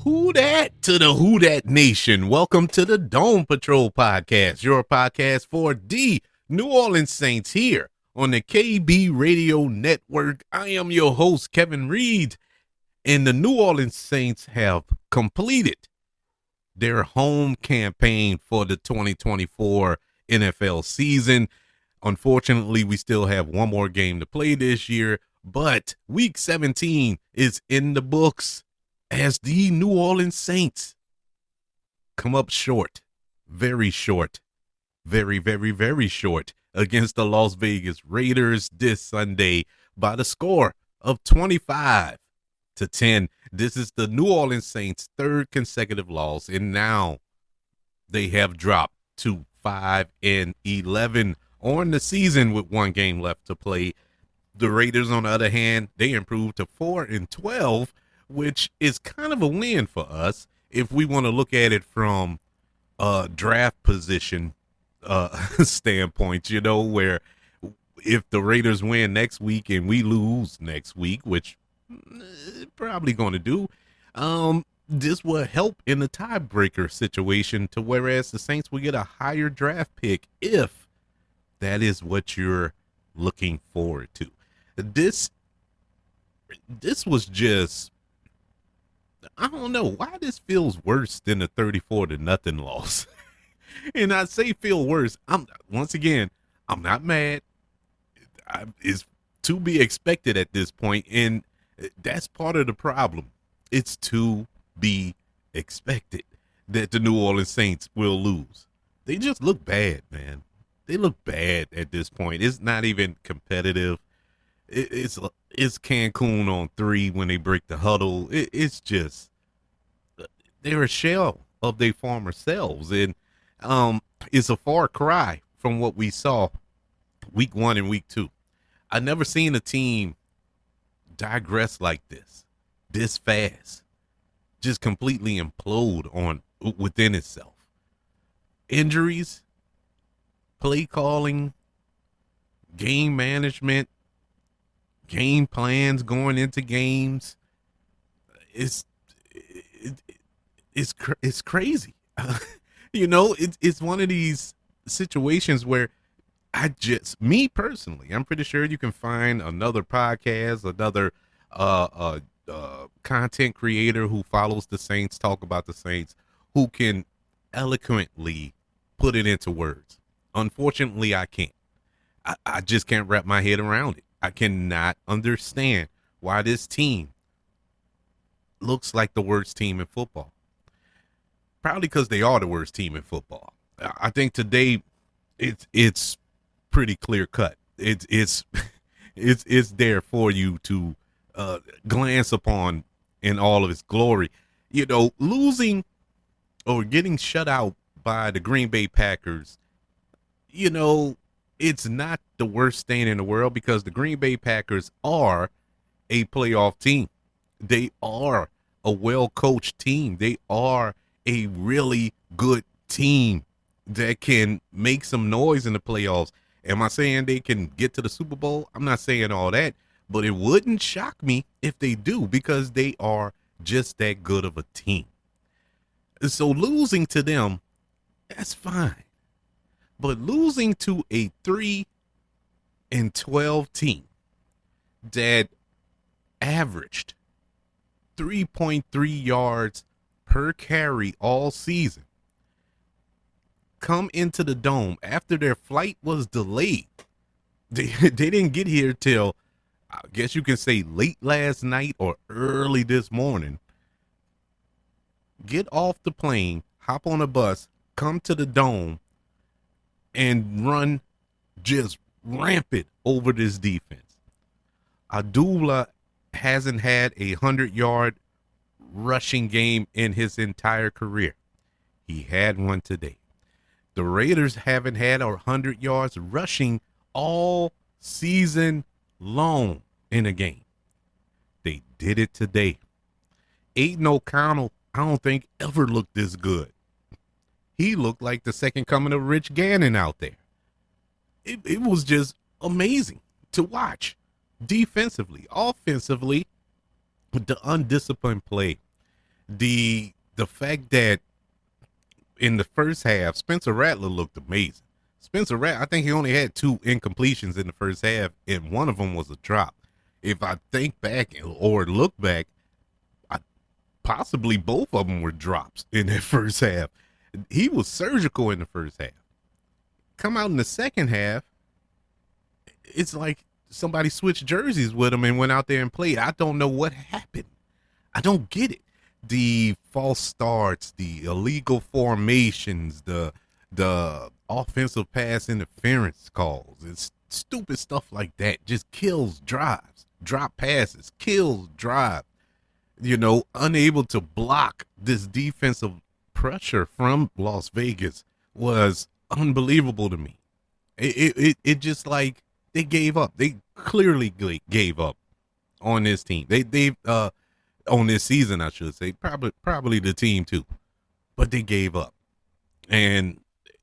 Who dat to the Who Dat Nation? Welcome to the Dome Patrol podcast, your podcast for the New Orleans Saints here on the KB Radio Network. I am your host, Kevin Reed, and the New Orleans Saints have completed their home campaign for the 2024 NFL season. Unfortunately, we still have one more game to play this year, but Week 17 is in the books as the New Orleans Saints come up short, very short, very, very, very short against the Las Vegas Raiders this Sunday by the score of 25-10. This is the New Orleans Saints' third consecutive loss, and now they have dropped to 5-11 on the season with one game left to play. The Raiders, on the other hand, they improved to 4-12, which is kind of a win for us if we want to look at it from a draft position standpoint, where if the Raiders win next week and we lose next week, which probably going to do, this will help in the tiebreaker situation, to whereas the Saints will get a higher draft pick if that is what you're looking forward to. This was just, I don't know why this feels worse than the 34-0 loss. And I say feel worse. I'm not mad. It's to be expected at this point, and that's part of the problem. It's to be expected that the New Orleans Saints will lose. They just look bad, man. They look bad at this point. It's not even competitive. It's Cancun on 3 when they break the huddle. It's just, they're a shell of their former selves, and it's a far cry from what we saw week 1 and week 2. I've never seen a team digress like this fast, just completely implode within itself. Injuries, play calling, game management, game plans going into games. It's crazy. It's one of these situations where me personally, I'm pretty sure you can find another podcast, another content creator who follows the Saints, talk about the Saints, who can eloquently put it into words. Unfortunately, I can't. I just can't wrap my head around it. I cannot understand why this team looks like the worst team in football. Probably because they are the worst team in football. I think today it's pretty clear cut. It's there for you to glance upon in all of its glory. Losing or getting shut out by the Green Bay Packers, it's not the worst thing in the world, because the Green Bay Packers are a playoff team. They are a well-coached team. They are a really good team that can make some noise in the playoffs. Am I saying they can get to the Super Bowl? I'm not saying all that, but it wouldn't shock me if they do, because they are just that good of a team. So losing to them, that's fine. But losing to a 3-12 team that averaged 3.3 yards per carry all season, come into the Dome after their flight was delayed. They didn't get here till, I guess you can say, late last night or early this morning. Get off the plane, hop on a bus, come to the Dome, and run just rampant over this defense. Abdullah hasn't had a 100-yard rushing game in his entire career. He had one today. The Raiders haven't had 100 yards rushing all season long in a game. They did it today. Aiden O'Connell, I don't think, ever looked this good. He looked like the second coming of Rich Gannon out there. It was just amazing to watch. Defensively, offensively, with the undisciplined play The fact that in the first half, Spencer Rattler looked amazing. Spencer Rattler, I think he only had 2 incompletions in the first half, and one of them was a drop. If I think back or look back, I, possibly both of them were drops in that first half. He was surgical in the first half. Come out in the second half, it's like somebody switched jerseys with him and went out there and played. I don't know what happened. I don't get it. The false starts, the illegal formations, the offensive pass interference calls, it's stupid stuff like that. Just kills drives, drop passes, kills drive. Unable to block this defensive pressure from Las Vegas was unbelievable to me. It just like they gave up. They clearly gave up on this team. They on this season, I should say, probably the team too, but they gave up, and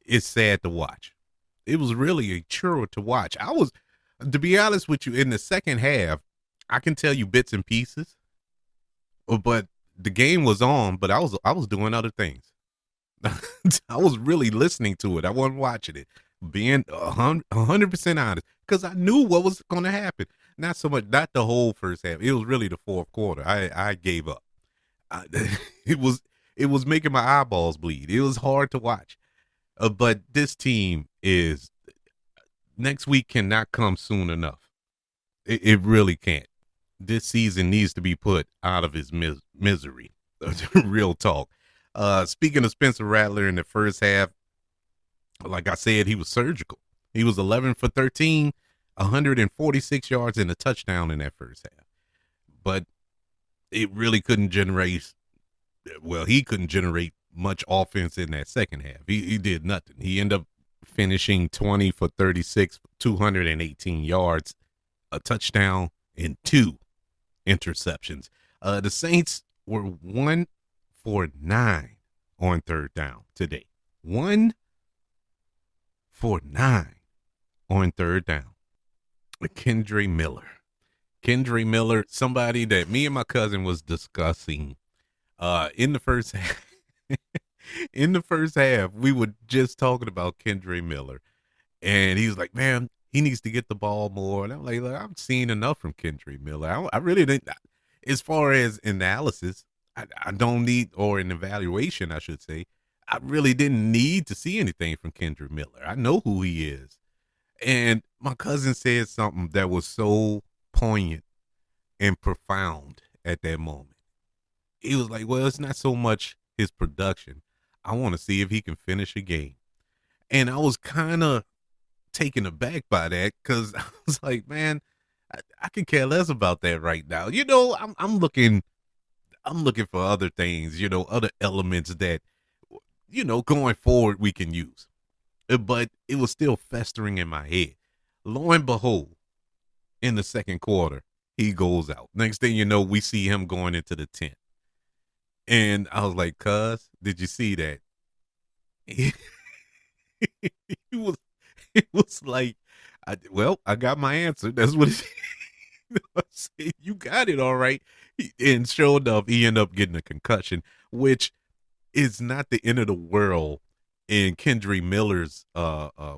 it's sad to watch. It was really a chore to watch. To be honest with you, in the second half, I can tell you bits and pieces, but the game was on, but I was doing other things. I was really listening to it. I wasn't watching it. Being 100% honest, because I knew what was going to happen. Not so much, not the whole first half. It was really the fourth quarter. I gave up. I, it was making my eyeballs bleed. It was hard to watch. But this team is next week cannot come soon enough. It really can't. This season needs to be put out of his misery. Real talk. Speaking of Spencer Rattler in the first half, like I said, he was surgical. He was 11 for 13, 146 yards and a touchdown in that first half. But it really couldn't generate, well, he couldn't generate much offense in that second half. He did nothing. He ended up finishing 20 for 36, 218 yards, a touchdown, and 2 interceptions. The Saints were 1 for 9 on third down today. 1 for 9 on third down. Kendre Miller, somebody that me and my cousin was discussing in the first half. In the first half, we were just talking about Kendre Miller, and he was like, "Man, he needs to get the ball more." And I'm like, "Look, I've seen enough from Kendre Miller. I really didn't." As far as analysis, I don't need, or an evaluation, I should say, I really didn't need to see anything from Kendre Miller. I know who he is. And my cousin said something that was so poignant and profound at that moment. He was like, well, it's not so much his production. I want to see if he can finish a game. And I was kind of taken aback by that, because I was like, man, I could care less about that right now. I'm looking for other things, other elements that, going forward we can use. But it was still festering in my head. Lo and behold, in the second quarter, he goes out. Next thing you know, we see him going into the tent. And I was like, cuz, did you see that? He was, it was like, I got my answer. That's what it I said, you got it all right. And sure enough, he ended up getting a concussion, which is not the end of the world in Kendre Miller's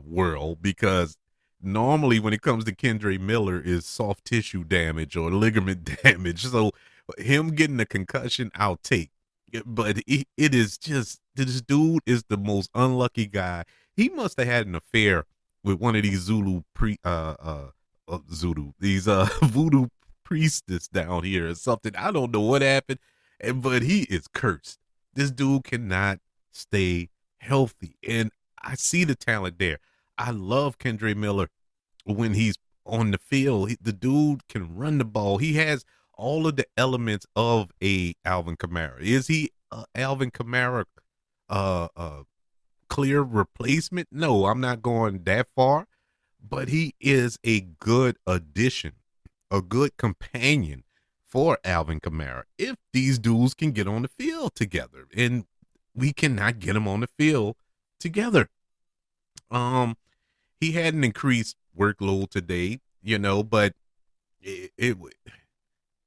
world, because normally when it comes to Kendre Miller is soft tissue damage or ligament damage. So him getting a concussion, I'll take. But it is just, this dude is the most unlucky guy. He must have had an affair with one of these voodoo priestess down here or something. I don't know what happened, but he is cursed. This dude cannot stay healthy, and I see the talent there. I love Kendre Miller when he's on the field. The dude can run the ball. He has all of the elements of a Alvin Kamara. Is he Alvin Kamara clear replacement? No, I'm not going that far, but he is a good addition, a good companion for Alvin Kamara if these dudes can get on the field together, and we cannot get them on the field together. He had an increased workload today, but it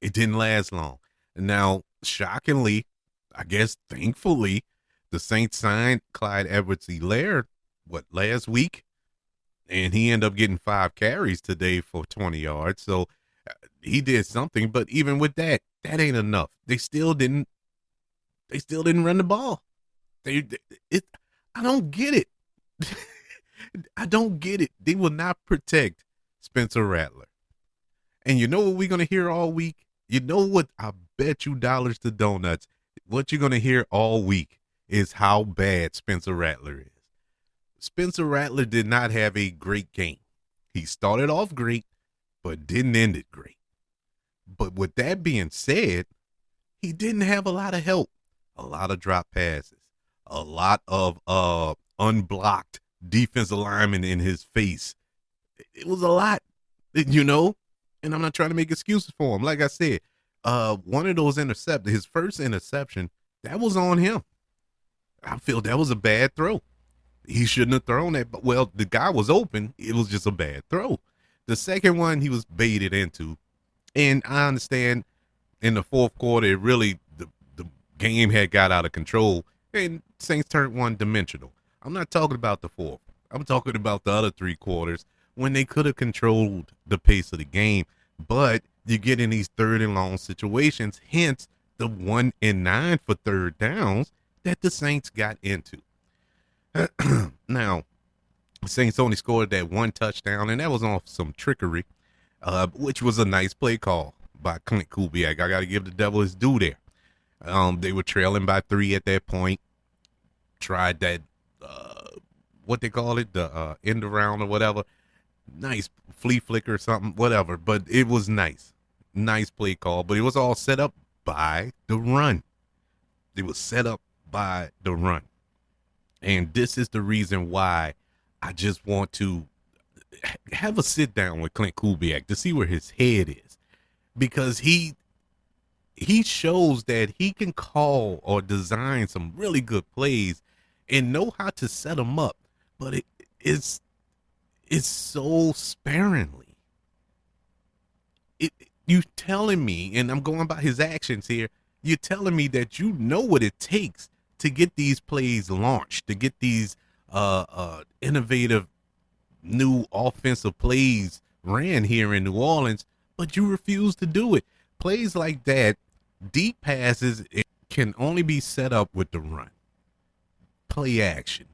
didn't last long. Now, shockingly, I guess thankfully the Saints signed Clyde Edwards-Helaire last week, and he ended up getting 5 carries today for 20 yards. So he did something, but even with that, that ain't enough. They still didn't run the ball. They it I don't get it. I don't get it. They will not protect Spencer Rattler. And you know what we're going to hear all week? You know what? I bet you dollars to donuts. What you're going to hear all week is how bad Spencer Rattler is. Spencer Rattler did not have a great game. He started off great, but didn't end it great. But with that being said, he didn't have a lot of help. A lot of drop passes. A lot of unblocked defensive linemen in his face. It was a lot, you know? And I'm not trying to make excuses for him. Like I said, one of those interceptions, his first interception, that was on him. I feel that was a bad throw. He shouldn't have thrown that. But, well, the guy was open. It was just a bad throw. The second one, he was baited into. And I understand in the fourth quarter, it really, the game had got out of control. And Saints turned one-dimensional. I'm not talking about the fourth. I'm talking about the other 3 quarters when they could have controlled the pace of the game. But you get in these 3rd and long situations, hence the 1 and 9 for 3rd downs that the Saints got into. Now, the Saints only scored that 1 touchdown, and that was off some trickery, which was a nice play call by Clint Kubiak. I got to give the devil his due there. They were trailing by 3 at that point. Tried that, what they call it, the end around or whatever. Nice flea flicker or something, whatever. But it was nice. Nice play call. But it was all set up by the run. It was set up by the run. And this is the reason why I just want to have a sit down with Clint Kubiak to see where his head is. Because he shows that he can call or design some really good plays and know how to set them up. But it's so sparingly. You telling me, and I'm going by his actions here, you're telling me that you know what it takes to get these plays launched, to get these innovative new offensive plays ran here in New Orleans, but you refuse to do it. Plays like that, deep passes, it can only be set up with the run. Play action.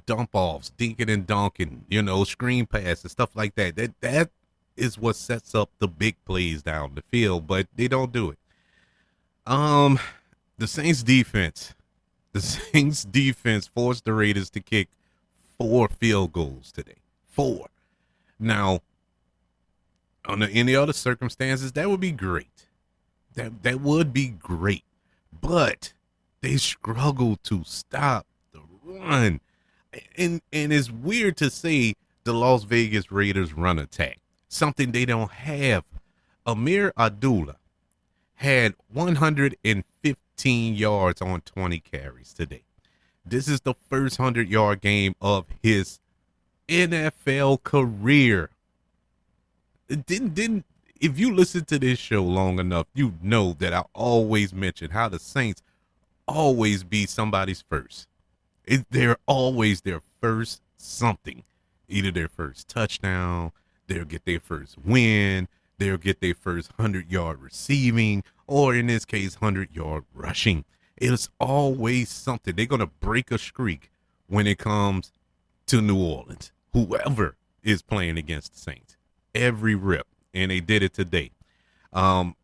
Dump offs, dinking and dunking, screen passes, stuff like that. That is what sets up the big plays down the field, but they don't do it. The Saints defense forced the Raiders to kick 4 field goals today. 4. Now, under any other circumstances, that would be great. That would be great. But they struggled to stop the run. And it's weird to say the Las Vegas Raiders run attack, something they don't have. Amir Abdullah had 115 yards on 20 carries today. This is the first 100-yard game of his NFL career. If you listen to this show long enough, you know that I always mention how the Saints always be somebody's first. They're always their first something. Either their first touchdown, they'll get their first win, they'll get their first 100-yard receiving, or in this case, 100-yard rushing. It's always something. They're going to break a streak when it comes to New Orleans, whoever is playing against the Saints. Every rip, and they did it today. I'm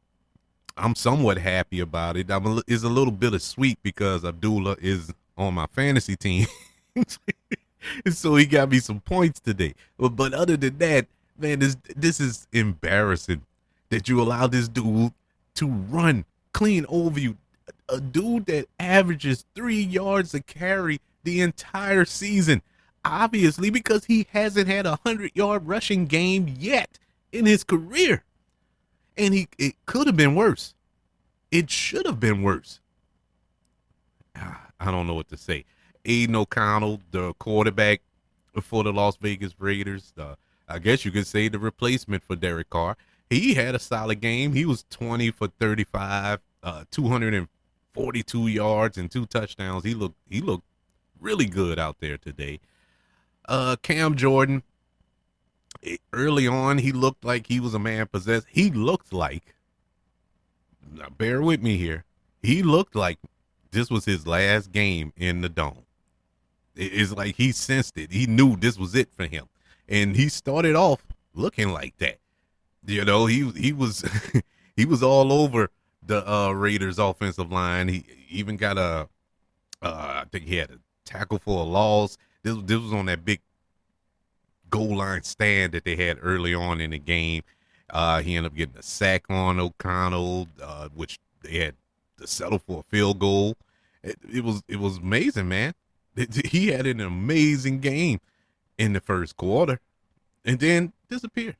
somewhat happy about it. It's a little bittersweet because Abdullah is on my fantasy team. So he got me some points today. But other than that, man, this is embarrassing that you allow this dude to run clean over you. A dude that averages 3 yards a carry the entire season. Obviously, because he hasn't had a 100-yard rushing game yet in his career. And it could have been worse. It should have been worse. I don't know what to say. Aiden O'Connell, the quarterback for the Las Vegas Raiders, I guess you could say the replacement for Derek Carr. He had a solid game. He was 20 for 35, 204 42 yards and 2 touchdowns. He looked really good out there today. Cam Jordan, early on, he looked like he was a man possessed. He looked like, now bear with me here, he looked like this was his last game in the dome. It's like he sensed it. He knew this was it for him. And he started off looking like that. He was he was all over the Raiders offensive line. He even got I think he had a tackle for a loss. This was on that big goal line stand that they had early on in the game. He ended up getting a sack on O'Connell, which they had to settle for a field goal. It was amazing, man. He had an amazing game in the first quarter, and then disappeared.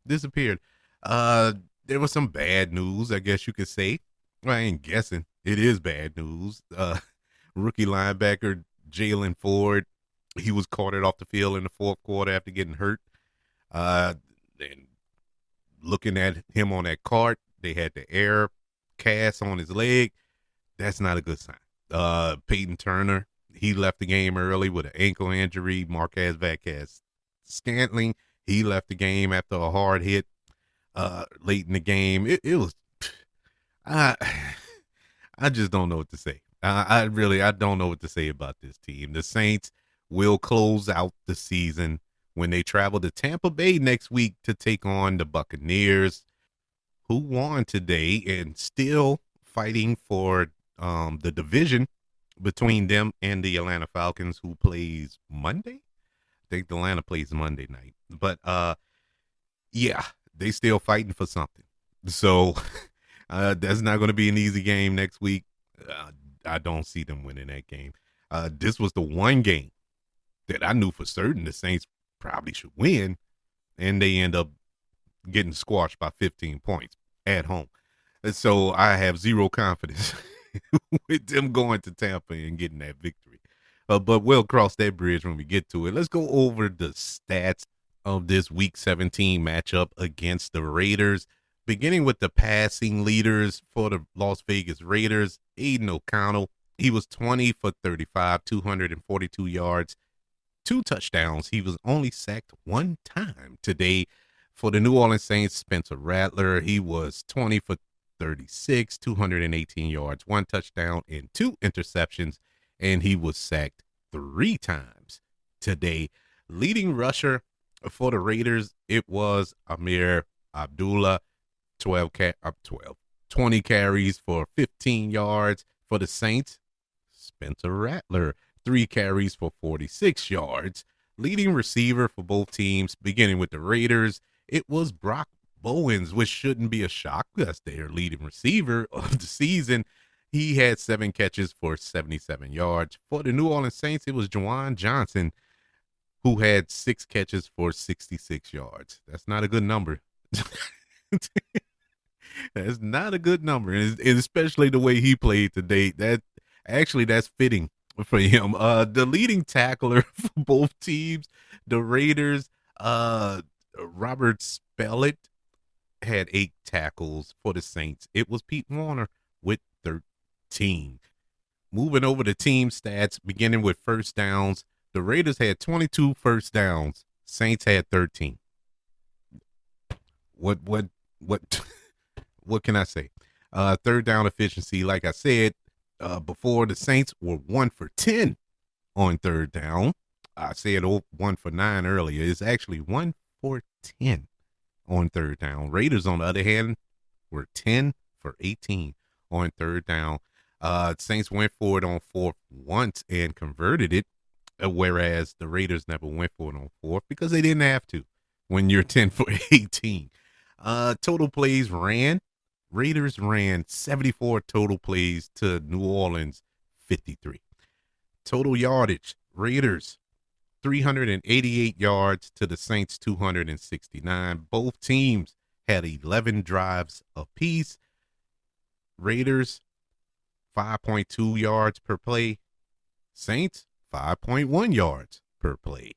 There was some bad news, I guess you could say. Well, I ain't guessing. It is bad news. Rookie linebacker Jalen Ford, he was carted off the field in the fourth quarter after getting hurt. And looking at him on that cart, they had the air cast on his leg. That's not a good sign. Peyton Turner, he left the game early with an ankle injury. Marquez Vazquez Scantling, he left the game after a hard hit late in the game. It was, I just don't know what to say. I don't know what to say about this team. The Saints will close out the season when they travel to Tampa Bay next week to take on the Buccaneers, who won today and still fighting for the division between them and the Atlanta Falcons, who plays Monday. I think Atlanta plays Monday night. But yeah, they still fighting for something. So that's not going to be an easy game next week. I don't see them winning that game. This was the one game that I knew for certain the Saints probably should win, and they end up getting squashed by 15 points at home. And so I have zero confidence with them going to Tampa and getting that victory. But we'll cross that bridge when we get to it. Let's go over the stats of this Week 17 matchup against the Raiders, beginning with the passing leaders for the Las Vegas Raiders. Aiden O'Connell, he was 20 for 35, 242 yards, 2 touchdowns. He was only sacked one time today. For the New Orleans Saints, Spencer Rattler, he was 20 for 36, 218 yards, 1 touchdown, and 2 interceptions, and he was sacked 3 times today. Leading rusher for the Raiders, it was Amir Abdullah, 20 carries for 15 yards. For the Saints, Spencer Rattler, 3 carries for 46 yards. Leading receiver for both teams, beginning with the Raiders, it was Brock Bowens, which shouldn't be a shock because their leading receiver of the season. He had 7 catches for 77 yards. For the New Orleans Saints, it was Juwan Johnson, who had 6 catches for 66 yards. That's not a good number. That's not a good number, and especially the way he played today. That's fitting for him. The leading tackler for both teams, the Raiders, Robert Spellett, had 8 tackles. For the Saints, it was Pete Warner with 13. Moving over to team stats, beginning with first downs, the Raiders had 22 first downs. Saints had 13. What what can I say? Third down efficiency, like I said before, the Saints were 1 for 10 on third down. I said 1 for 9 earlier. It's actually 1 for 10 on third down. Raiders, on the other hand, were 10 for 18 on third down. Saints went for it on fourth once and converted it, whereas the Raiders never went for it on fourth because they didn't have to when you're 10 for 18. Total plays ran. Raiders ran 74 total plays to New Orleans 53. Total yardage, Raiders 388 yards to the Saints 269. Both teams had 11 drives apiece. Raiders 5.2 yards per play. Saints 5.1 yards per play.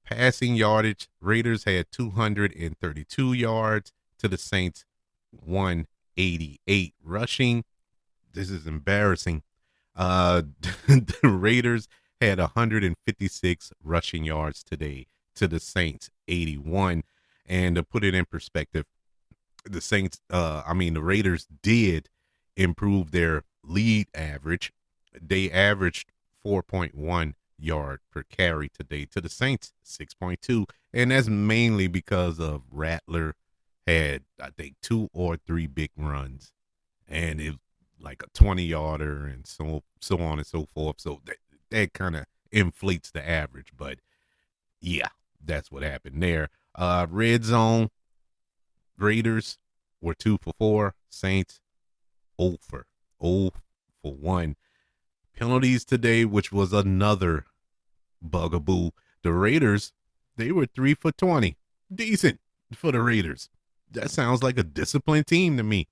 Passing yardage, Raiders had 232 yards to the Saints 188. Rushing, This is embarrassing. Uh, the Raiders had 156 rushing yards today to the Saints 81. And to put it in perspective, the Raiders did improve their lead average. They averaged 4.1 yard per carry today to the Saints 6.2, and that's mainly because of Rattler had, I think, 2 or 3 big runs, and it like a 20-yarder and so on and so forth. So that kind of inflates the average, but yeah, that's what happened there. Red zone, Raiders were 2 for 4. Saints 0 for 1. Penalties today, which was another bugaboo. The Raiders, they were 3 for 20. Decent for the Raiders. That sounds like a disciplined team to me.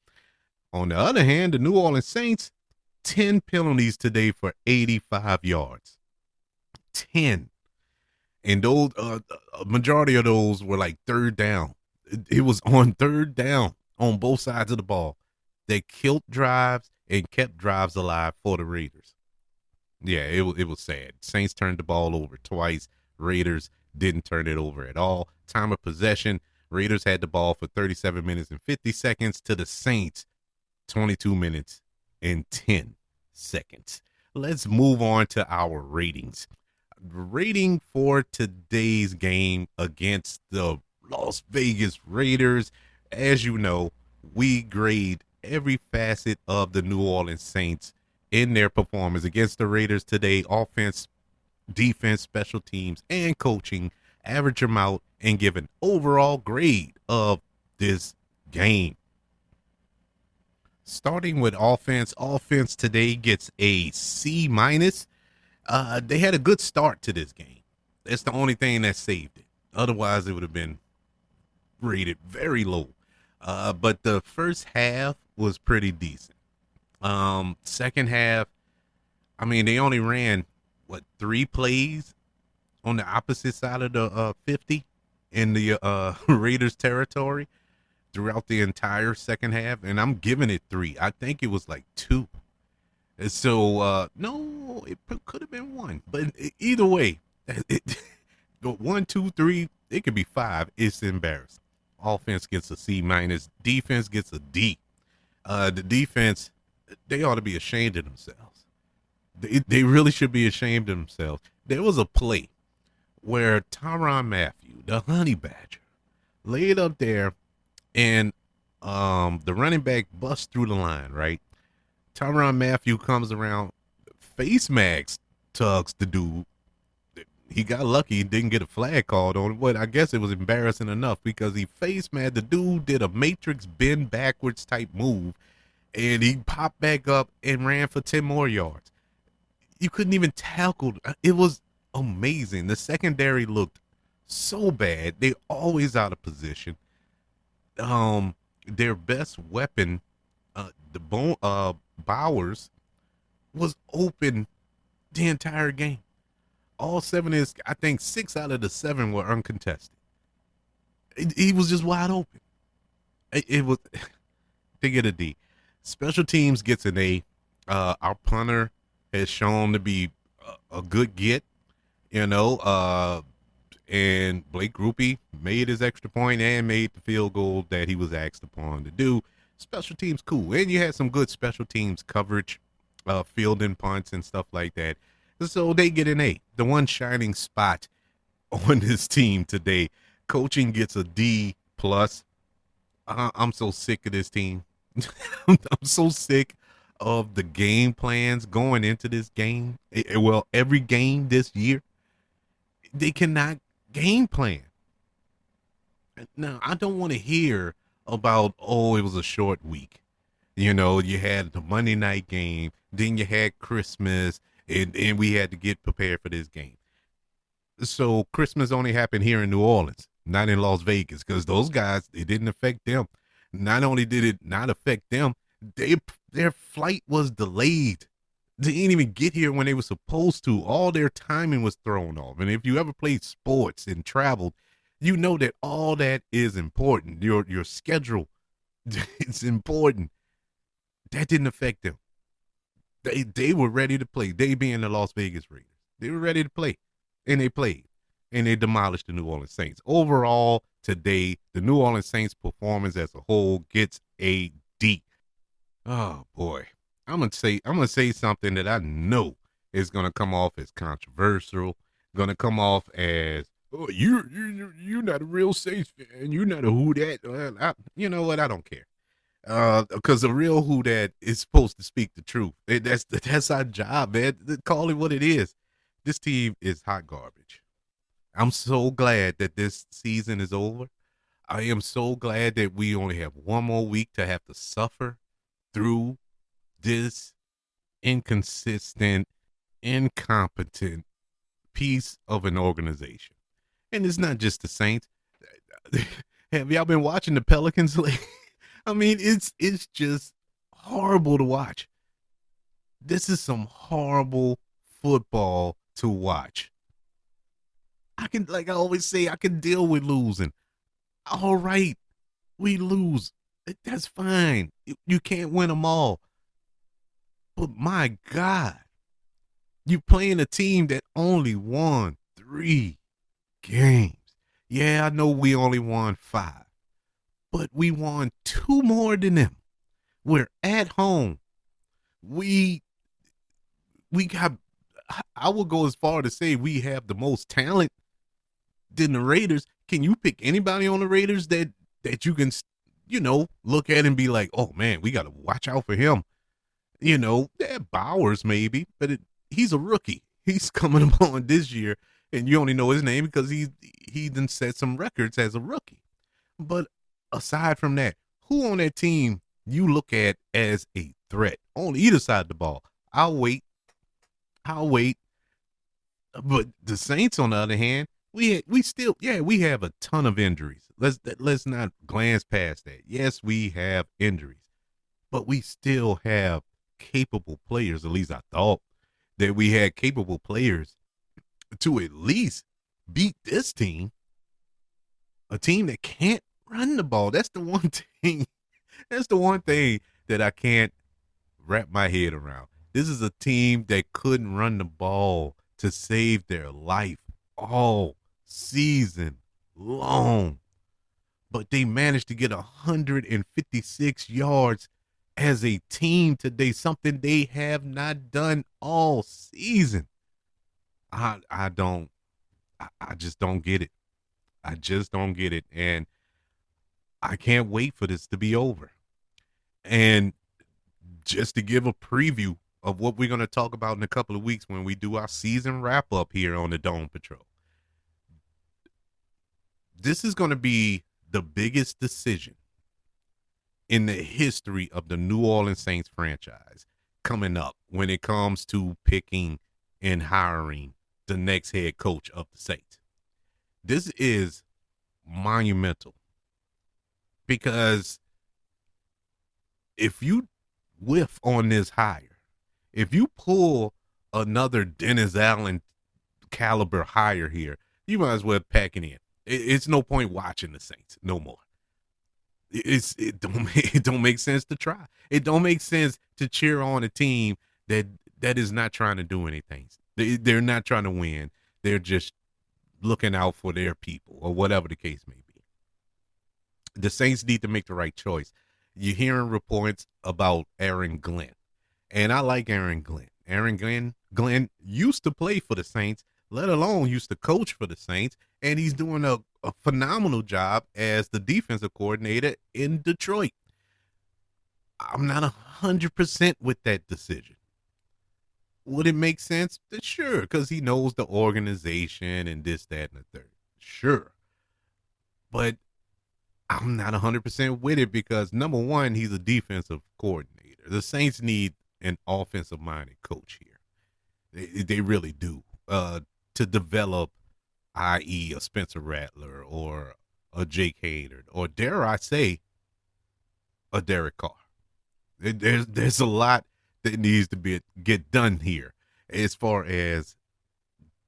On the other hand, the New Orleans Saints, 10 penalties today for 85 yards. 10. And those, a majority of those were like third down. It was on third down on both sides of the ball. They killed drives and kept drives alive for the Raiders. Yeah, it was sad. Saints turned the ball over twice. Raiders didn't turn it over at all. Time of possession, Raiders had the ball for 37 minutes and 50 seconds to the Saints, 22 minutes and 10 seconds. Let's move on to our ratings. Rating for today's game against the Las Vegas Raiders. As you know, we grade every facet of the New Orleans Saints in their performance against the Raiders today. Offense, defense, special teams, and coaching. Average them out and give an overall grade of this game. Starting with offense today gets a C minus. They had a good start to this game. That's the only thing that saved it. Otherwise, it would have been rated very low. But the first half was pretty decent. Second half, they only ran 3 plays on the opposite side of the 50 in the Raiders territory throughout the entire second half, and I'm giving it 3. I think it was like 2. So no, it could have been 1, but either way, 1, 2, 3, it could be 5. It's embarrassing. Offense gets a C minus. Defense gets a D. The defense, they ought to be ashamed of themselves. They really should be ashamed of themselves. There was a play where Tyrann Mathieu, the honey badger, laid up there, and the running back busts through the line, right? Tyrann Mathieu comes around, face mask tugs the dude. He got lucky, didn't get a flag called on him, but I guess it was embarrassing enough because he face masked. The dude did a matrix bend backwards type move, and he popped back up and ran for 10 more yards. You couldn't even tackle. It was amazing. The secondary looked so bad. They always out of position. Their best weapon, Bowers, was open the entire game. All 7 is, I think 6 out of the 7 were uncontested. He was just wide open. It was, they get a D. Special teams gets an A. Our punter has shown to be a good get, and Blake Grupe made his extra point and made the field goal that he was asked upon to do. Special teams, cool. And you had some good special teams coverage, fielding punts and stuff like that. So they get an A. The one shining spot on this team today. Coaching gets a D plus. I'm so sick of this team. I'm so sick of the game plans going into this game. Well, every game this year, they cannot game plan. Now, I don't want to hear about, it was a short week. You had the Monday night game, then you had Christmas, and we had to get prepared for this game. So Christmas only happened here in New Orleans, not in Las Vegas, because those guys, it didn't affect them. Not only did it not affect them, their flight was delayed. They didn't even get here when they were supposed to. All their timing was thrown off. And if you ever played sports and traveled, you know that all that is important. Your schedule, it's important. That didn't affect them. They were ready to play. They being the Las Vegas Raiders. They were ready to play. And they played. And they demolished the New Orleans Saints. Overall, today, the New Orleans Saints performance as a whole gets a D. Oh boy. I'm gonna say something that I know is gonna come off as controversial, gonna come off as, oh, you're not a real Saints fan, you're not a who that. Well, you know what? I don't care. Because a real who that is supposed to speak the truth. That's our job, man. Call it what it is. This team is hot garbage. I'm so glad that this season is over. I am so glad that we only have one more week to have to suffer through this inconsistent, incompetent piece of an organization. And it's not just the Saints. Have y'all been watching the Pelicans lately? I mean, it's just horrible to watch. This is some horrible football to watch. Like I always say, I can deal with losing. All right, we lose. That's fine. You can't win them all. But my God, you playing a team that only won 3 games. Yeah, I know we only won 5, but we won 2 more than them. We're at home. We got, I will go as far to say we have the most talent than the Raiders. Can you pick anybody on the Raiders that you can, look at and be like, oh man, we got to watch out for him? Bowers maybe, but he's a rookie. He's coming upon this year, and you only know his name because he done set some records as a rookie. But aside from that, who on that team you look at as a threat on either side of the ball? I'll wait. But the Saints, on the other hand, we have a ton of injuries. Let's not glance past that. Yes, we have injuries, but we still have capable players. At least I thought that we had capable players to at least beat this team, a team that can't run the ball. That's the one thing. That's the one thing that I can't wrap my head around. This is a team that couldn't run the ball to save their life all season long, but they managed to get 156 yards as a team today, something they have not done all season. I just don't get it. I just don't get it. And I can't wait for this to be over. And just to give a preview of what we're going to talk about in a couple of weeks when we do our season wrap up here on the Dome Patrol. This is going to be the biggest decision in the history of the New Orleans Saints franchise coming up when it comes to picking and hiring the next head coach of the Saints. This is monumental because if you whiff on this hire, if you pull another Dennis Allen caliber hire here, you might as well pack it in. It's no point watching the Saints no more. It don't make sense to try. It don't make sense to cheer on a team that is not trying to do anything. They're not trying to win. They're just looking out for their people or whatever the case may be. The Saints need to make the right choice. You're hearing reports about Aaron Glenn, and I like Aaron Glenn. Aaron Glenn used to play for the Saints, let alone used to coach for the Saints, and he's doing a phenomenal job as the defensive coordinator in Detroit. I'm not 100% with that decision. Would it make sense? Sure, because he knows the organization and this, that, and the third. Sure. But I'm not 100% with it because, number one, he's a defensive coordinator. The Saints need an offensive-minded coach here. They really do. To develop, i.e., a Spencer Rattler or a Jake Hader, or dare I say, a Derek Carr. There's a lot that needs to get done here as far as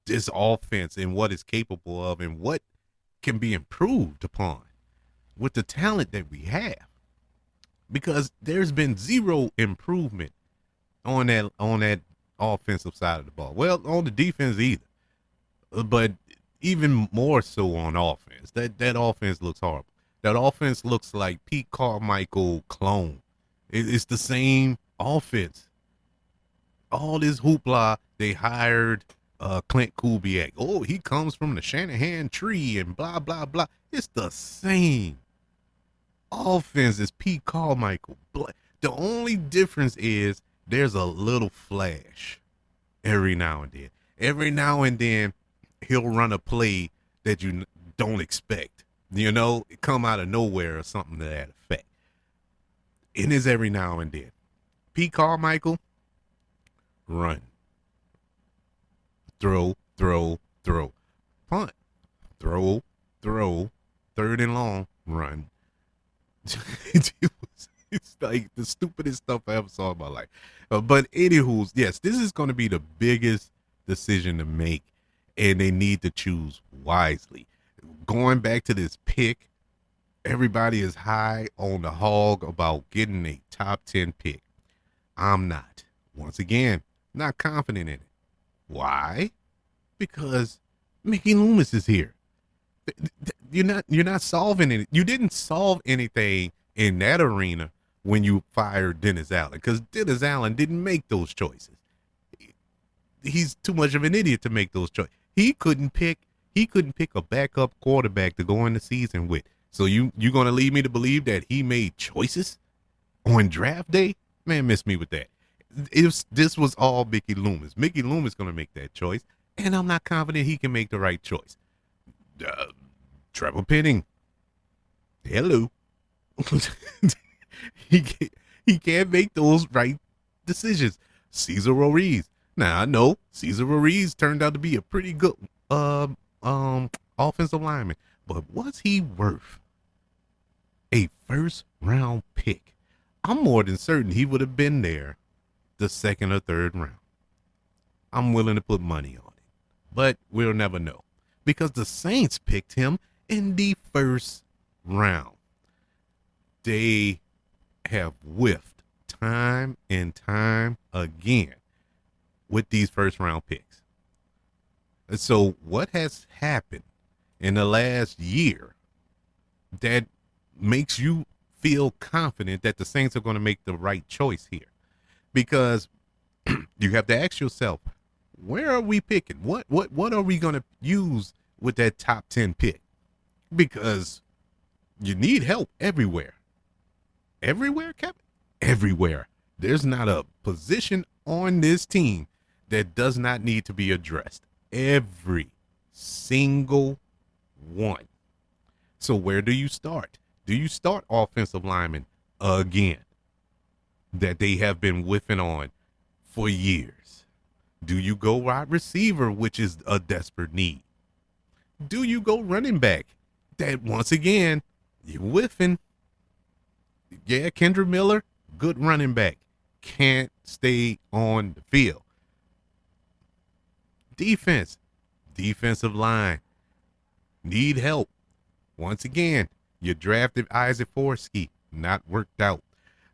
this offense and what it's capable of and what can be improved upon with the talent that we have. Because there's been zero improvement on that offensive side of the ball. Well, on the defense either, but even more so on offense. That offense looks horrible. That offense looks like Pete Carmichael clone. It's the same offense. All this hoopla. They hired Clint Kubiak. Oh, he comes from the Shanahan tree and blah blah blah. It's the same offense as Pete Carmichael. The only difference is there's a little flash every now and then. Every now and then, he'll run a play that you don't expect. It come out of nowhere or something to that effect. It is every now and then. Pete Carmichael, run, throw, punt, throw, third and long, run. It's like the stupidest stuff I ever saw in my life. But anywho, yes, this is going to be the biggest decision to make, and they need to choose wisely. Going back to this pick, everybody is high on the hog about getting a top 10 pick. I'm not. Once again, not confident in it. Why? Because Mickey Loomis is here. You're not solving it. You didn't solve anything in that arena when you fired Dennis Allen, because Dennis Allen didn't make those choices. He's too much of an idiot to make those choices. He couldn't pick a backup quarterback to go in the season with. So you gonna lead me to believe that he made choices on draft day? Man, miss me with that. This was all Mickey Loomis. Mickey Loomis gonna make that choice, and I'm not confident he can make the right choice. Trevor Penning, hello. He can't make those right decisions. Cesar Ruiz. Now I know Cesar Ruiz turned out to be a pretty good offensive lineman, but was he worth a first round pick? I'm more than certain he would have been there the second or third round. I'm willing to put money on it, but we'll never know, because the Saints picked him in the first round. They have whiffed time and time again with these first round picks. And so what has happened in the last year that makes you feel confident that the Saints are going to make the right choice here? Because you have to ask yourself, where are we picking? What are we going to use with that top 10 pick? Because you need help everywhere. Everywhere, Kevin? Everywhere. There's not a position on this team that does not need to be addressed. Every single one. So where do you start? Do you start offensive linemen again that they have been whiffing on for years? Do you go wide receiver, which is a desperate need? Do you go running back that, once again, you're whiffing? Yeah, Kendra Miller, good running back, can't stay on the field. Defensive line, need help. Once again, you drafted Isaac Forsky, not worked out.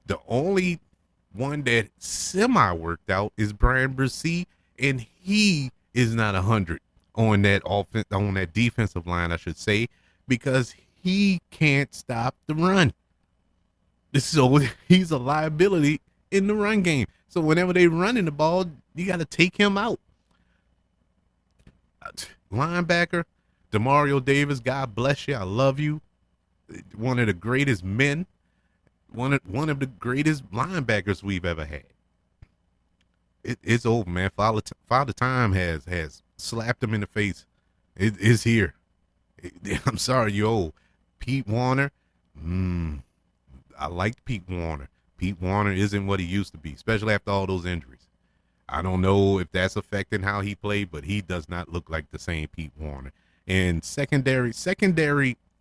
The only one that semi-worked out is Brian Brissy, and he is not 100 on that defensive line, I should say, because he can't stop the run. So he's a liability in the run game. So whenever they running the ball, you got to take him out. Linebacker, Demario Davis, God bless you. I love you. One of the greatest men, one of the greatest linebackers we've ever had. It's over, man. Father Time has slapped him in the face. It's here. I'm sorry, you're old. Pete Warner, I liked Pete Warner. Pete Warner isn't what he used to be, especially after all those injuries. I don't know if that's affecting how he played, but he does not look like the same Pete Warner. And secondary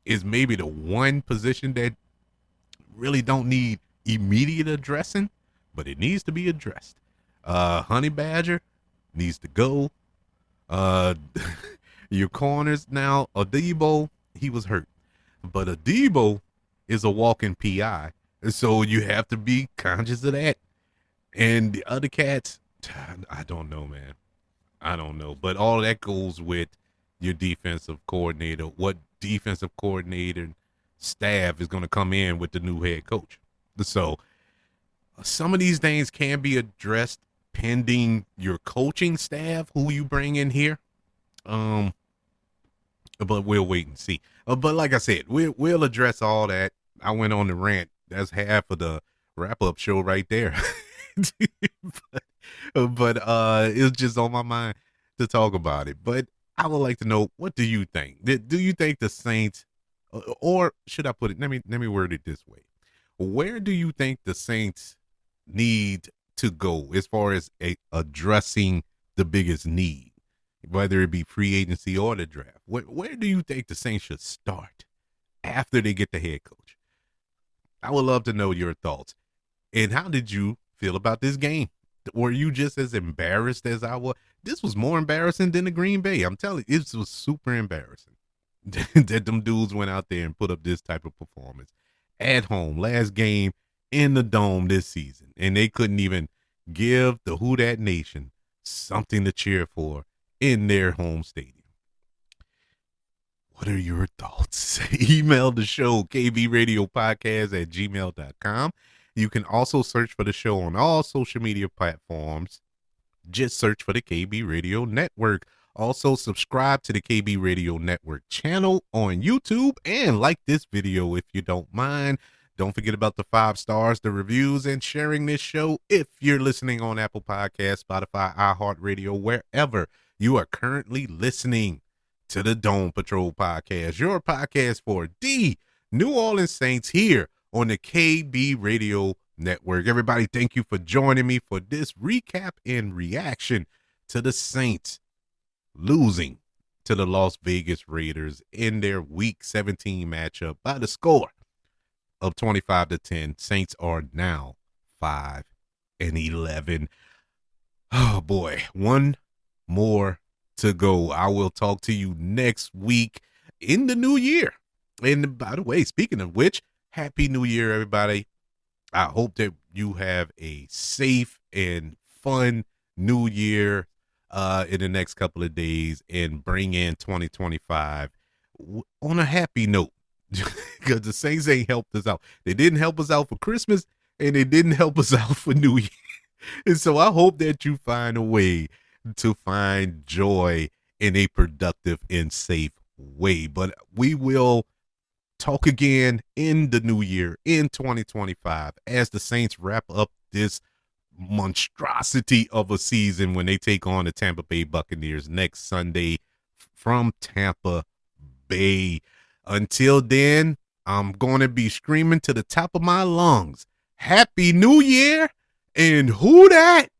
is maybe the one position that really don't need immediate addressing, but it needs to be addressed. Honey Badger needs to go. Your corners now, Adebo, he was hurt, but Adebo is a walking PI, so you have to be conscious of that. And the other cats, I don't know, man. I don't know. But all that goes with your defensive coordinator. What defensive coordinator staff is going to come in with the new head coach? So some of these things can be addressed pending your coaching staff, who you bring in here. Um, but we'll wait and see. But like I said, we'll address all that. I went on the rant. That's half of the wrap up show right there. but it was just on my mind to talk about it. But I would like to know, what do you think? Do you think the Saints, or should I put it? Let me word it this way. Where do you think the Saints need to go as far as addressing the biggest need, whether it be free agency or the draft? Where do you think the Saints should start after they get the head coach? I would love to know your thoughts. And how did you feel about this game? Were you just as embarrassed as I was? This was more embarrassing than the Green Bay. I'm telling you, it was super embarrassing that them dudes went out there and put up this type of performance at home. Last game in the Dome this season. And they couldn't even give the Who Dat Nation something to cheer for in their home stadium. What are your thoughts? Email the show, kbradiopodcast@gmail.com. You can also search for the show on all social media platforms. Just search for the KB Radio Network. Also, subscribe to the KB Radio Network channel on YouTube and like this video if you don't mind. Don't forget about the 5 stars, the reviews, and sharing this show if you're listening on Apple Podcasts, Spotify, iHeartRadio, wherever you are currently listening to the Dome Patrol Podcast, your podcast for the New Orleans Saints here on the KB Radio Network. Everybody, thank you for joining me for this recap and reaction to the Saints losing to the Las Vegas Raiders in their Week 17 matchup by the score of 25-10. Saints are now 5-11. Oh boy, one more to go. I will talk to you next week in the new year. And by the way, speaking of which, Happy New Year, everybody. I hope that you have a safe and fun new year in the next couple of days and bring in 2025 on a happy note, because the Saints ain't helped us out. They didn't help us out for Christmas, and they didn't help us out for New Year. And so I hope that you find a way to find joy in a productive and safe way. But we will talk again in the new year in 2025 as the Saints wrap up this monstrosity of a season when they take on the Tampa Bay Buccaneers next Sunday from Tampa Bay. Until then, I'm going to be screaming to the top of my lungs, Happy New Year, and who dat?